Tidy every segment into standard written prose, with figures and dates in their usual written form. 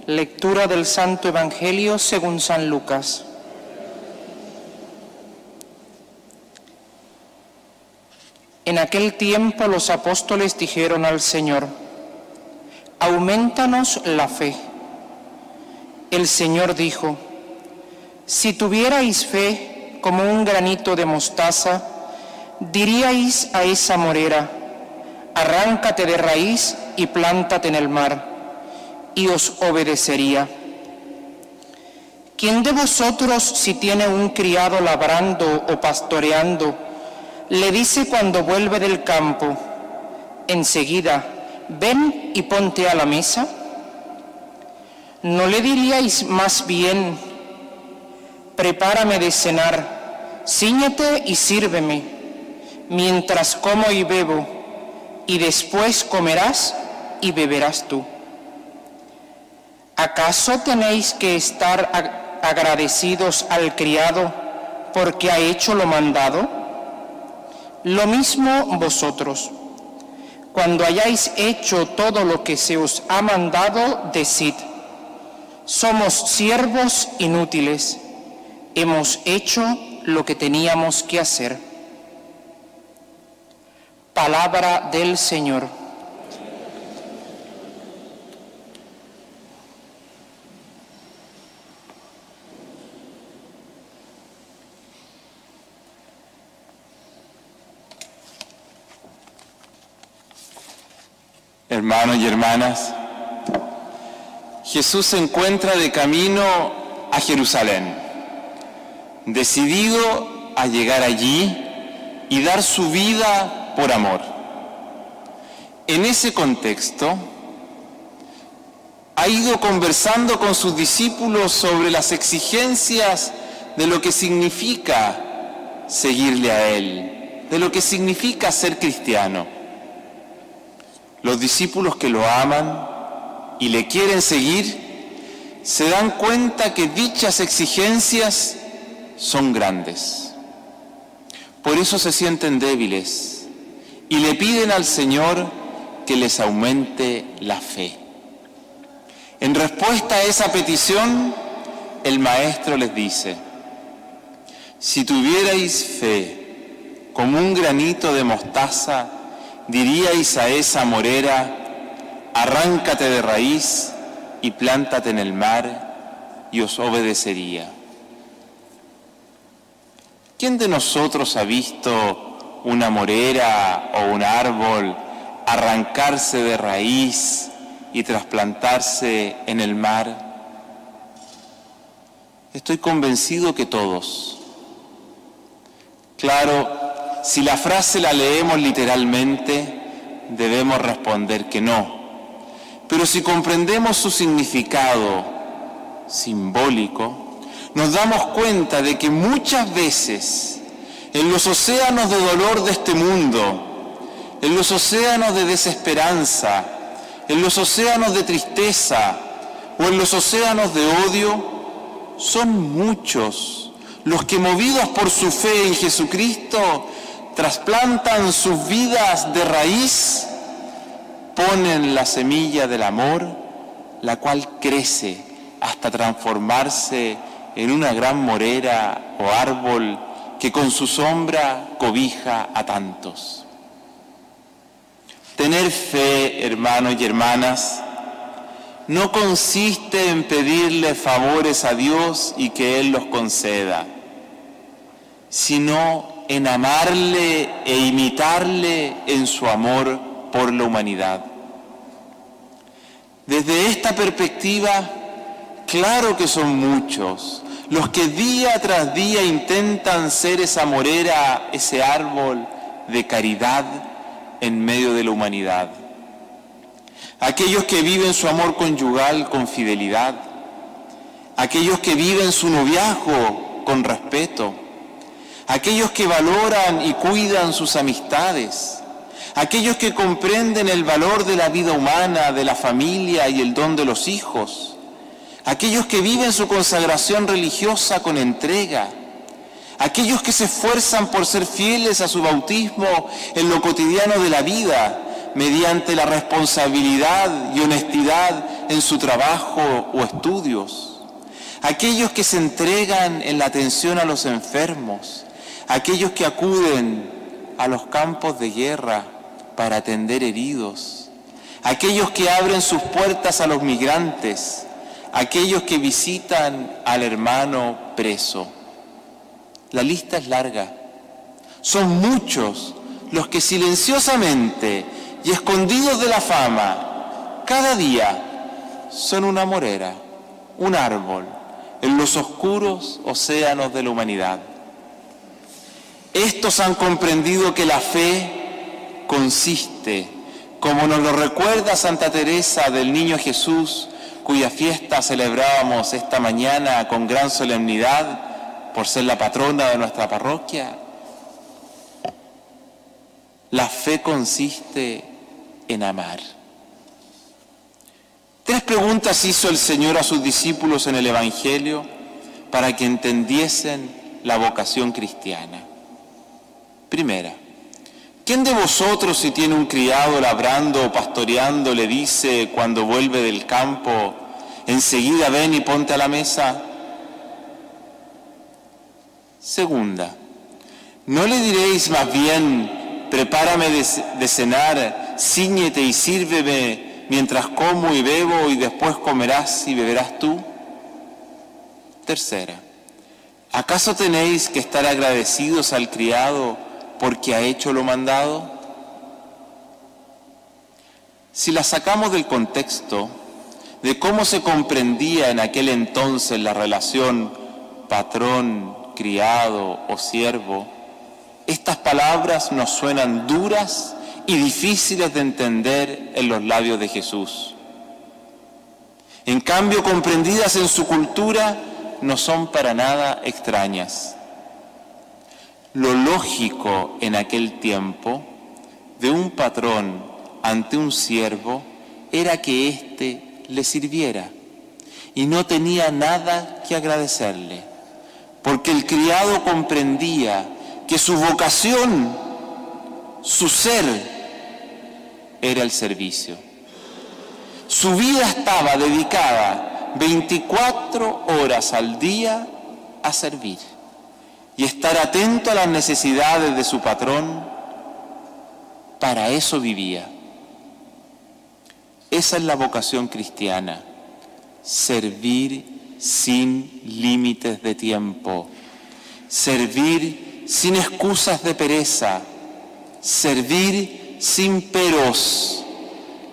Lectura del Santo Evangelio según San Lucas. En aquel tiempo los apóstoles dijeron al Señor: «Aumentanos la fe». El Señor dijo: «Si tuvierais fe como un granito de mostaza, diríais a esa morera: arráncate de raíz y plántate en el mar, y os obedecería. ¿Quién de vosotros, si tiene un criado labrando o pastoreando, le dice cuando vuelve del campo: enseguida, ven y ponte a la mesa? ¿No le diríais más bien: prepárame de cenar, cíñete y sírveme, mientras como y bebo, y después comerás y beberás tú? ¿Acaso tenéis que estar agradecidos al criado porque ha hecho lo mandado? Lo mismo vosotros. Cuando hayáis hecho todo lo que se os ha mandado, decid: somos siervos inútiles, hemos hecho lo que teníamos que hacer. Palabra del Señor. Hermanos y hermanas, Jesús se encuentra de camino a Jerusalén, decidido a llegar allí y dar su vida por amor. En ese contexto, ha ido conversando con sus discípulos sobre las exigencias de lo que significa seguirle a Él, de lo que significa ser cristiano. Los discípulos que lo aman y le quieren seguir se dan cuenta que dichas exigencias son grandes. Por eso se sienten débiles y le piden al Señor que les aumente la fe. En respuesta a esa petición, el Maestro les dice: si tuvierais fe como un granito de mostaza, diríais a esa morera: arráncate de raíz y plántate en el mar, y os obedecería. ¿Quién de nosotros ha visto una morera o un árbol arrancarse de raíz y trasplantarse en el mar? Estoy convencido que todos. Claro, si la frase la leemos literalmente, debemos responder que no. Pero si comprendemos su significado simbólico, nos damos cuenta de que muchas veces en los océanos de dolor de este mundo, en los océanos de desesperanza, en los océanos de tristeza o en los océanos de odio, son muchos los que, movidos por su fe en Jesucristo, trasplantan sus vidas de raíz, ponen la semilla del amor, la cual crece hasta transformarse en una gran morera o árbol que con su sombra cobija a tantos. Tener fe, hermanos y hermanas, no consiste en pedirle favores a Dios y que Él los conceda, sino en amarle e imitarle en su amor por la humanidad. Desde esta perspectiva, claro que son muchos los que día tras día intentan ser esa morera, ese árbol de caridad en medio de la humanidad. Aquellos que viven su amor conyugal con fidelidad, aquellos que viven su noviazgo con respeto, aquellos que valoran y cuidan sus amistades, aquellos que comprenden el valor de la vida humana, de la familia y el don de los hijos, aquellos que viven su consagración religiosa con entrega, aquellos que se esfuerzan por ser fieles a su bautismo en lo cotidiano de la vida, mediante la responsabilidad y honestidad en su trabajo o estudios, aquellos que se entregan en la atención a los enfermos, aquellos que acuden a los campos de guerra para atender heridos, aquellos que abren sus puertas a los migrantes, aquellos que visitan al hermano preso. La lista es larga. Son muchos los que silenciosamente y escondidos de la fama, cada día son una morera, un árbol, en los oscuros océanos de la humanidad. Estos han comprendido que la fe consiste, como nos lo recuerda Santa Teresa del Niño Jesús, cuya fiesta celebrábamos esta mañana con gran solemnidad por ser la patrona de nuestra parroquia. La fe consiste en amar. 3 preguntas hizo el Señor a sus discípulos en el Evangelio para que entendiesen la vocación cristiana. Primera, ¿quién de vosotros, si tiene un criado labrando o pastoreando, le dice cuando vuelve del campo, enseguida ven y ponte a la mesa? Segunda, ¿no le diréis más bien, prepárame de cenar, cíñete y sírveme mientras como y bebo, y después comerás y beberás tú? Tercera, ¿acaso tenéis que estar agradecidos al criado porque ha hecho lo mandado? Si la sacamos del contexto de cómo se comprendía en aquel entonces la relación patrón, criado o siervo, estas palabras nos suenan duras y difíciles de entender en los labios de Jesús. En cambio, comprendidas en su cultura, no son para nada extrañas. Lo lógico en aquel tiempo de un patrón ante un siervo era que éste le sirviera y no tenía nada que agradecerle, porque el criado comprendía que su vocación, su ser, era el servicio. Su vida estaba dedicada 24 horas al día a servir y estar atento a las necesidades de su patrón. Para eso vivía. Esa es la vocación cristiana, servir sin límites de tiempo, servir sin excusas de pereza, servir sin peros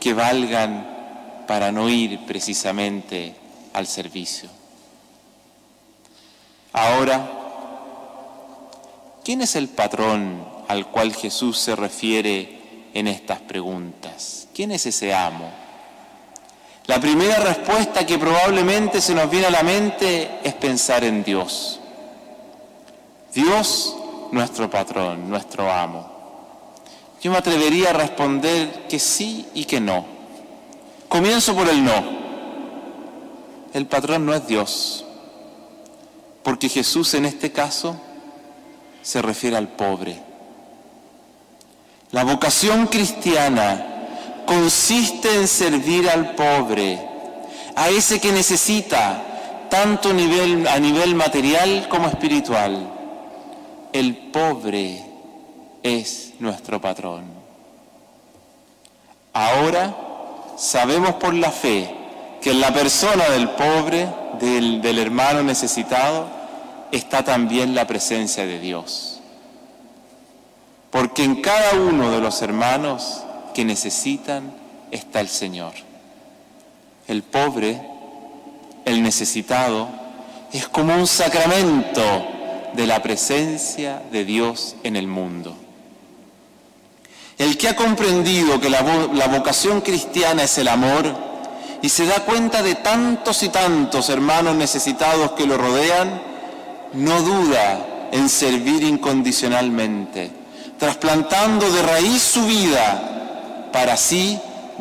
que valgan para no ir precisamente al servicio. Ahora, ¿quién es el patrón al cual Jesús se refiere en estas preguntas? ¿Quién es ese amo? La primera respuesta que probablemente se nos viene a la mente es pensar en Dios. Dios, nuestro patrón, nuestro amo. Yo me atrevería a responder que sí y que no. Comienzo por el no. El patrón no es Dios, porque Jesús en este caso se refiere al pobre. La vocación cristiana consiste en servir al pobre, a ese que necesita tanto a nivel material como espiritual. El pobre es nuestro patrón. Ahora sabemos por la fe que en la persona del pobre, del hermano necesitado, está también la presencia de Dios. Porque en cada uno de los hermanos que necesitan está el Señor. El pobre, el necesitado, es como un sacramento de la presencia de Dios en el mundo. El que ha comprendido que la vocación cristiana es el amor y se da cuenta de tantos y tantos hermanos necesitados que lo rodean, no duda en servir incondicionalmente, trasplantando de raíz su vida para así,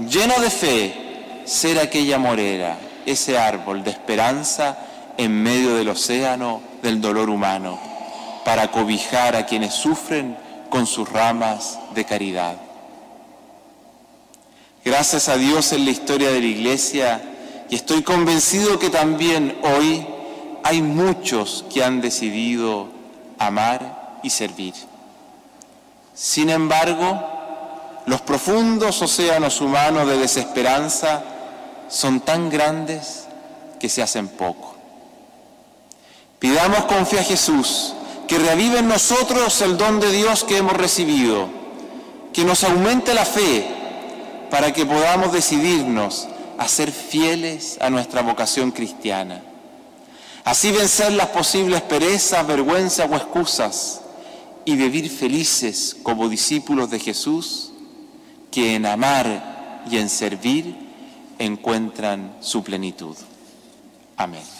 lleno de fe, ser aquella morera, ese árbol de esperanza en medio del océano del dolor humano, para cobijar a quienes sufren con sus ramas de caridad. Gracias a Dios, en la historia de la Iglesia Y estoy convencido que también hoy hay muchos que han decidido amar y servir. Sin embargo, los profundos océanos humanos de desesperanza son tan grandes que se hacen poco. Pidamos con fe a Jesús que reavive en nosotros el don de Dios que hemos recibido, que nos aumente la fe para que podamos decidirnos a ser fieles a nuestra vocación cristiana. Así vencer las posibles perezas, vergüenzas o excusas y vivir felices como discípulos de Jesús, que en amar y en servir encuentran su plenitud. Amén.